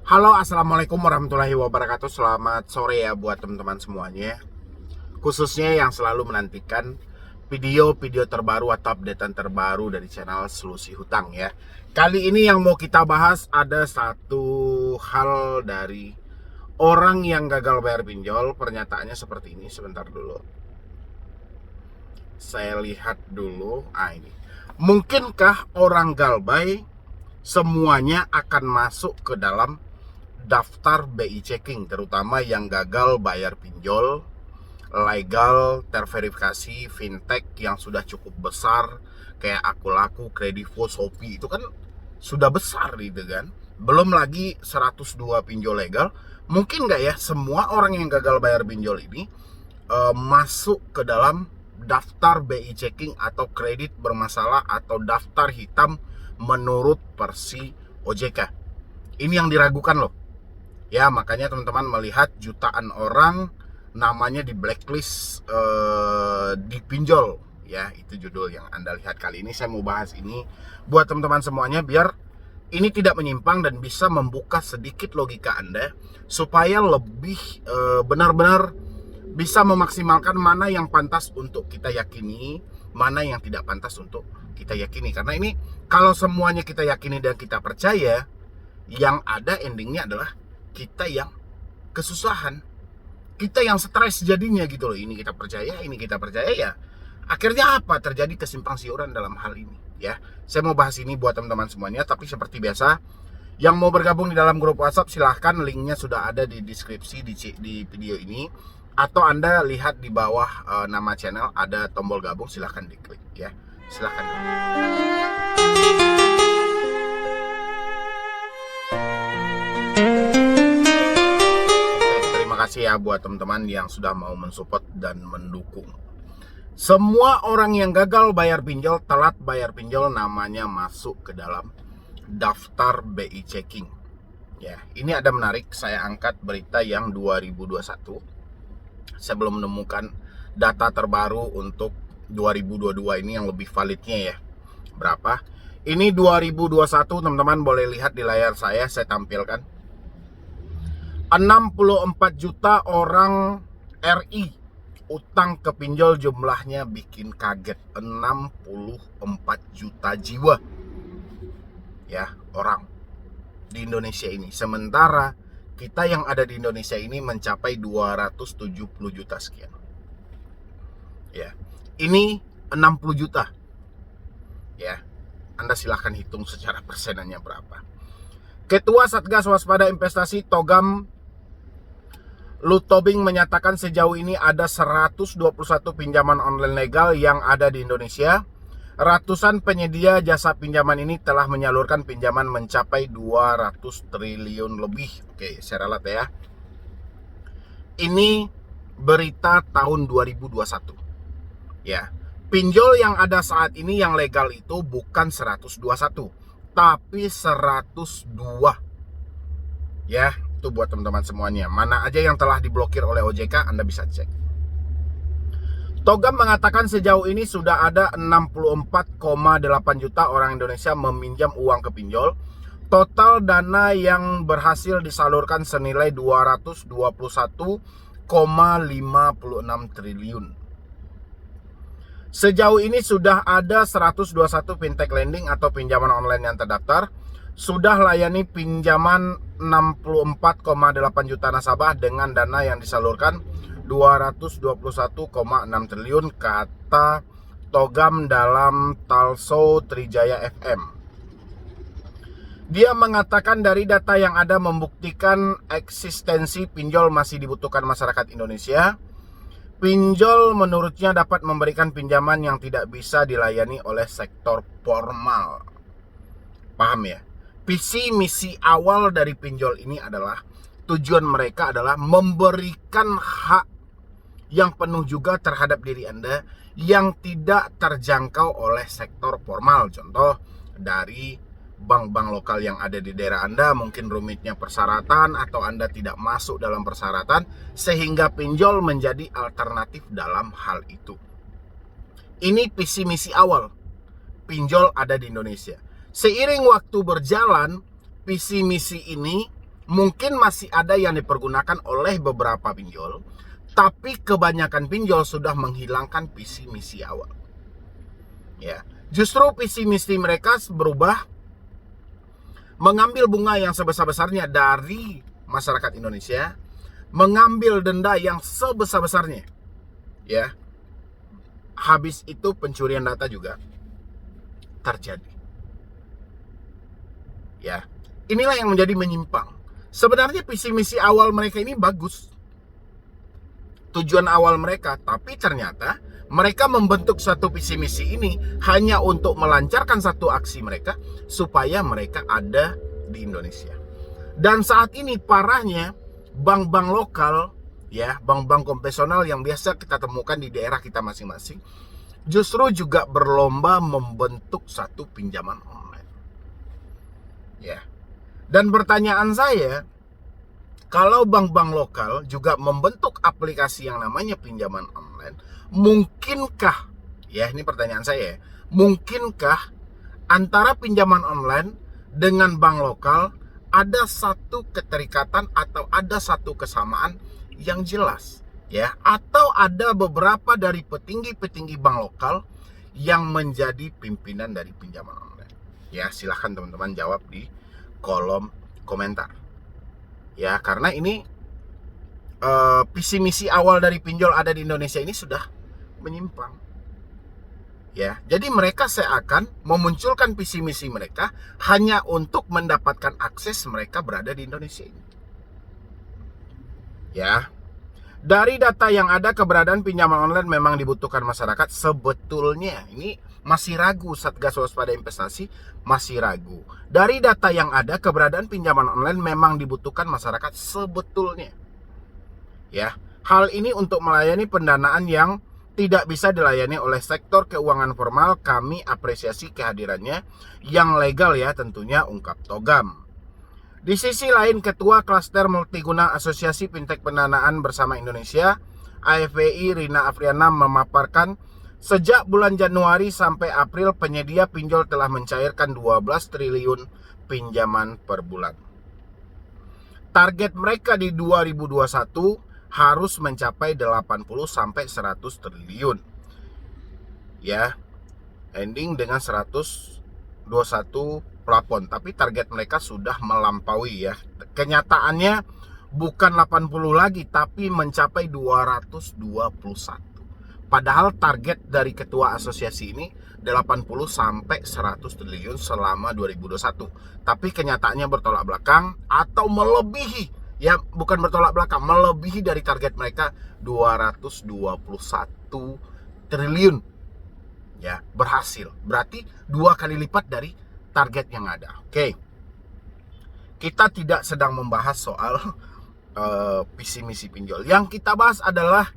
Halo, assalamualaikum warahmatullahi wabarakatuh. Selamat sore ya buat teman-teman semuanya. Khususnya yang selalu menantikan video-video terbaru atau updatean terbaru dari channel Solusi Hutang ya. Kali ini yang mau kita bahas ada satu hal dari orang yang gagal bayar pinjol. Pernyataannya seperti ini. Sebentar dulu. Saya lihat dulu. Ini. Mungkinkah orang galbay semuanya akan masuk ke dalam daftar BI checking, terutama yang gagal bayar pinjol, legal, terverifikasi, fintech yang sudah cukup besar kayak Akulaku, Kredivo, Shopee itu kan sudah besar gitu kan. Belum lagi 102 pinjol legal. Mungkin nggak ya semua orang yang gagal bayar pinjol ini masuk ke dalam daftar BI checking atau kredit bermasalah atau daftar hitam menurut versi OJK. Ini yang diragukan loh. Ya, makanya teman-teman melihat jutaan orang namanya di blacklist di pinjol. Ya, itu judul yang Anda lihat kali ini. Saya mau bahas ini buat teman-teman semuanya biar ini tidak menyimpang dan bisa membuka sedikit logika Anda supaya lebih benar-benar bisa memaksimalkan mana yang pantas untuk kita yakini, mana yang tidak pantas untuk kita yakini. Karena ini kalau semuanya kita yakini dan kita percaya, yang ada endingnya adalah kita yang kesusahan, kita yang stres jadinya gitu loh. Ini kita percaya ya. Akhirnya apa? Terjadi kesimpang siuran dalam hal ini ya. Saya mau bahas ini buat teman-teman semuanya, tapi seperti biasa, yang mau bergabung di dalam grup WhatsApp silahkan, linknya sudah ada di deskripsi di video ini, atau Anda lihat di bawah nama channel ada tombol gabung, silahkan diklik ya. Silahkan. Kasih ya buat teman-teman yang sudah mau mensupport dan mendukung. Semua orang yang gagal bayar pinjol, telat bayar pinjol, namanya masuk ke dalam daftar BI checking. Ya, ini ada menarik, saya angkat berita yang 2021. Saya belum menemukan data terbaru untuk 2022 ini yang lebih validnya ya. Berapa? Ini 2021, teman-teman boleh lihat di layar saya tampilkan. 64 juta orang RI utang ke pinjol, jumlahnya bikin kaget. 64 juta jiwa ya orang di Indonesia ini. Sementara kita yang ada di Indonesia ini mencapai 270 juta sekian. Ya. Ini 60 juta. Ya. Anda silahkan hitung secara persenannya berapa. Ketua Satgas Waspada Investasi Togam Lutobing menyatakan sejauh ini ada 121 pinjaman online legal yang ada di Indonesia. Ratusan penyedia jasa pinjaman ini telah menyalurkan pinjaman mencapai 200 triliun lebih. Oke, saya ralat ya. Ini berita tahun 2021. Ya, pinjol yang ada saat ini yang legal itu bukan 121, tapi 102. Ya, itu buat teman-teman semuanya. Mana aja yang telah diblokir oleh OJK, Anda bisa cek. Togam mengatakan sejauh ini sudah ada 64,8 juta orang Indonesia meminjam uang ke pinjol. Total dana yang berhasil disalurkan senilai 221,56 triliun. Sejauh ini sudah ada 121 fintech lending atau pinjaman online yang terdaftar. Sudah layani pinjaman 64,8 juta nasabah dengan dana yang disalurkan 221,6 triliun, kata Togam dalam Talso Trijaya FM. Dia mengatakan dari data yang ada membuktikan eksistensi pinjol masih dibutuhkan masyarakat Indonesia. Pinjol menurutnya dapat memberikan pinjaman yang tidak bisa dilayani oleh sektor formal. Paham ya? Visi misi awal dari pinjol ini adalah, tujuan mereka adalah memberikan hak yang penuh juga terhadap diri Anda yang tidak terjangkau oleh sektor formal. Contoh dari bank-bank lokal yang ada di daerah Anda, mungkin rumitnya persyaratan atau Anda tidak masuk dalam persyaratan, sehingga pinjol menjadi alternatif dalam hal itu. Ini visi misi awal pinjol ada di Indonesia. Seiring waktu berjalan, visi misi ini Mungkin masih ada yang dipergunakan oleh beberapa pinjol, tapi kebanyakan pinjol sudah menghilangkan visi misi awal. Ya, justru visi misi mereka berubah, mengambil bunga yang sebesar-besarnya dari masyarakat Indonesia, mengambil denda yang sebesar-besarnya. Ya. Habis itu pencurian data juga terjadi. Ya. Inilah yang menjadi menyimpang. Sebenarnya visi misi awal mereka ini bagus. Tujuan awal mereka, tapi ternyata mereka membentuk satu visi misi ini hanya untuk melancarkan satu aksi mereka supaya mereka ada di Indonesia. Dan saat ini parahnya bank-bank lokal, ya, bank-bank konvensional yang biasa kita temukan di daerah kita masing-masing, justru juga berlomba membentuk satu pinjaman online. Ya. Dan pertanyaan saya, kalau bank-bank lokal juga membentuk aplikasi yang namanya pinjaman online, mungkinkah, ya ini pertanyaan saya, mungkinkah antara pinjaman online dengan bank lokal ada satu keterikatan atau ada satu kesamaan yang jelas, ya, atau ada beberapa dari petinggi-petinggi bank lokal yang menjadi pimpinan dari pinjaman online? Ya, silahkan teman-teman jawab di kolom komentar. Ya, karena ini visi misi awal dari pinjol ada di Indonesia ini sudah menyimpang. Ya, jadi mereka seakan memunculkan visi misi mereka hanya untuk mendapatkan akses mereka berada di Indonesia ini. Ya. Dari data yang ada, keberadaan pinjaman online memang dibutuhkan masyarakat sebetulnya. Ini masih ragu, Satgas Waspada Investasi masih ragu. Dari data yang ada, keberadaan pinjaman online memang dibutuhkan masyarakat sebetulnya. Ya, hal ini untuk melayani pendanaan yang tidak bisa dilayani oleh sektor keuangan formal. Kami apresiasi kehadirannya yang legal, ya, tentunya, ungkap Togam. Di sisi lain, Ketua Klaster Multiguna Asosiasi Fintech Pendanaan Bersama Indonesia, AFBI, Rina Afriana, memaparkan sejak bulan Januari sampai April penyedia pinjol telah mencairkan 12 triliun pinjaman per bulan. Target mereka di 2021 harus mencapai 80 sampai 100 triliun. Ya, ending dengan 121 plafon, tapi target mereka sudah melampaui, ya. Kenyataannya bukan 80 lagi, tapi mencapai 221. Padahal target dari ketua asosiasi ini 80 sampai 100 triliun selama 2021. Tapi kenyataannya bertolak belakang atau melebihi, ya, bukan bertolak belakang, melebihi dari target mereka 221 triliun. Ya, berhasil. Berarti 2 kali lipat dari target yang ada. Oke. Kita tidak sedang membahas soal visi misi pinjol. Yang kita bahas adalah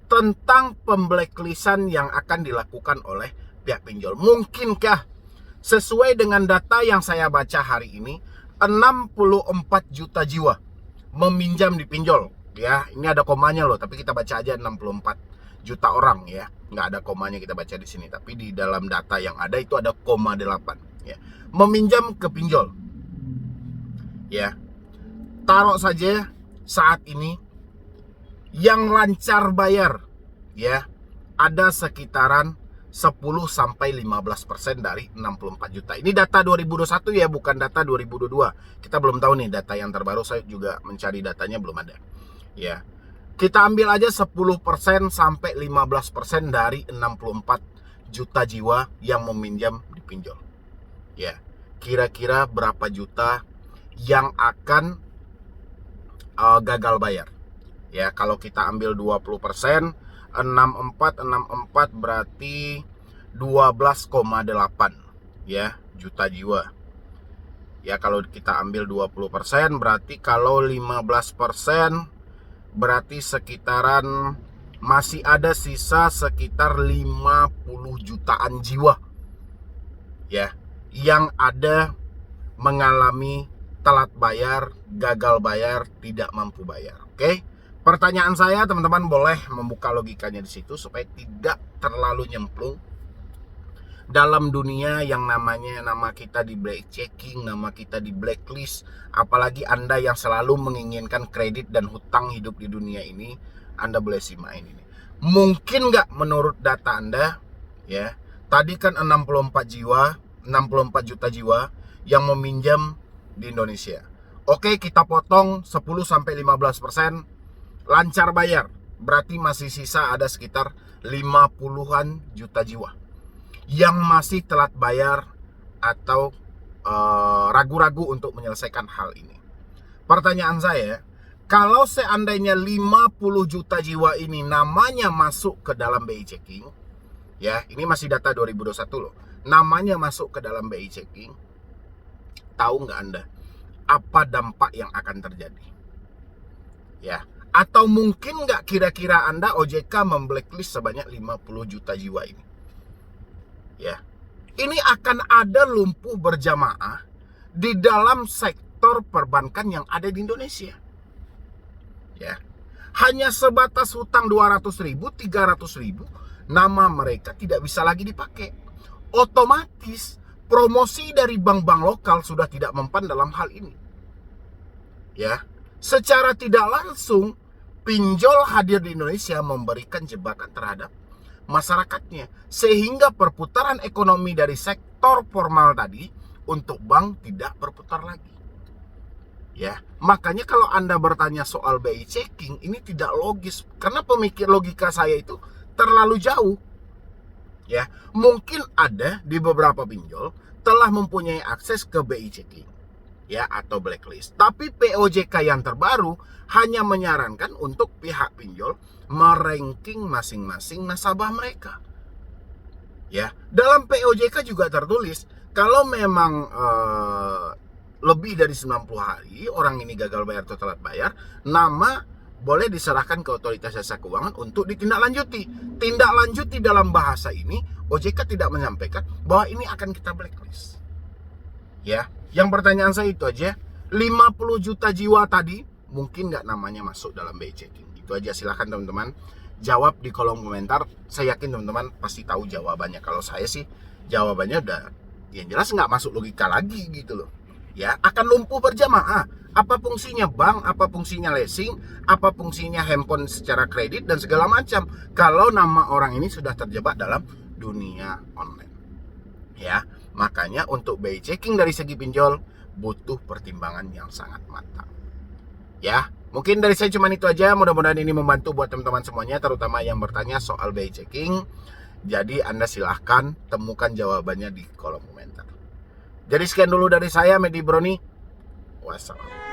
tentang pemblacklistan yang akan dilakukan oleh pihak pinjol. Mungkinkah sesuai dengan data yang saya baca hari ini, 64 juta jiwa meminjam di pinjol, ya. Ini ada komanya loh, tapi kita baca aja 64 juta orang, ya. Nggak ada komanya kita baca di sini, tapi di dalam data yang ada itu ada 0,8, ya. Meminjam ke pinjol. Ya. Taruh saja saat ini yang lancar bayar, ya, ada sekitaran 10 sampai 15% dari 64 juta. Ini data 2021, ya, bukan data 2022. Kita belum tahu nih data yang terbaru, saya juga mencari datanya belum ada. Ya. Kita ambil aja 10% sampai 15% dari 64 juta jiwa yang meminjam di pinjol. Ya. Kira-kira berapa juta yang akan gagal bayar? Ya, kalau kita ambil 20%, 64 berarti 12,8, ya, juta jiwa. Ya, kalau kita ambil 20% berarti kalau 15% berarti sekitaran masih ada sisa sekitar 50 jutaan jiwa, ya, yang ada mengalami telat bayar, gagal bayar, tidak mampu bayar. Oke? Pertanyaan saya, teman-teman boleh membuka logikanya di situ supaya tidak terlalu nyemplung. dalam dunia yang namanya nama kita di black checking, nama kita di blacklist, apalagi Anda yang selalu menginginkan kredit dan hutang hidup di dunia ini, Anda boleh simak ini. Mungkin nggak menurut data Anda, ya, tadi kan 64 juta jiwa yang meminjam di Indonesia. Oke, kita potong 10-15%, lancar bayar, berarti masih sisa ada sekitar 50-an juta jiwa yang masih telat bayar atau ragu-ragu untuk menyelesaikan hal ini. Pertanyaan saya, kalau seandainya 50 juta jiwa ini namanya masuk ke dalam BI checking, ya, ini masih data 2021 loh, namanya masuk ke dalam BI checking, tahu nggak Anda apa dampak yang akan terjadi? Ya, atau mungkin nggak kira-kira Anda OJK memblacklist sebanyak 50 juta jiwa ini? Ya, ini akan ada lumpuh berjamaah di dalam sektor perbankan yang ada di Indonesia. Ya, hanya sebatas hutang 200.000, 300.000, nama mereka tidak bisa lagi dipakai. Otomatis promosi dari bank-bank lokal sudah tidak mempan dalam hal ini. Ya, secara tidak langsung pinjol hadir di Indonesia memberikan jebakan terhadap masyarakatnya, sehingga perputaran ekonomi dari sektor formal tadi untuk bank tidak berputar lagi. Ya, makanya kalau Anda bertanya soal BI checking, ini tidak logis karena logika saya itu terlalu jauh. Ya, mungkin ada di beberapa pinjol telah mempunyai akses ke BI checking, ya, atau blacklist. Tapi POJK yang terbaru hanya menyarankan untuk pihak pinjol meranking masing-masing nasabah mereka. Ya, dalam POJK juga tertulis kalau memang lebih dari 90 hari orang ini gagal bayar atau telat bayar, nama boleh diserahkan ke otoritas jasa keuangan untuk ditindaklanjuti. Tindaklanjuti dalam bahasa ini OJK tidak menyampaikan bahwa ini akan kita blacklist. Ya, yang pertanyaan saya itu aja, 50 juta jiwa tadi mungkin nggak namanya masuk dalam BI checking? Itu aja, silahkan teman-teman jawab di kolom komentar. Saya yakin teman-teman pasti tahu jawabannya. Kalau saya sih jawabannya udah yang jelas nggak masuk logika lagi gitu loh. Ya, akan lumpuh berjamaah. Apa fungsinya bank, apa fungsinya leasing, apa fungsinya handphone secara kredit dan segala macam kalau nama orang ini sudah terjebak dalam dunia online. Ya, makanya untuk BI checking dari segi pinjol butuh pertimbangan yang sangat matang. Ya, mungkin dari saya cuma itu aja. Mudah-mudahan ini membantu buat teman-teman semuanya, terutama yang bertanya soal BI checking. Jadi Anda silahkan temukan jawabannya di kolom komentar. Jadi sekian dulu dari saya, Medi Broni. Wassalam.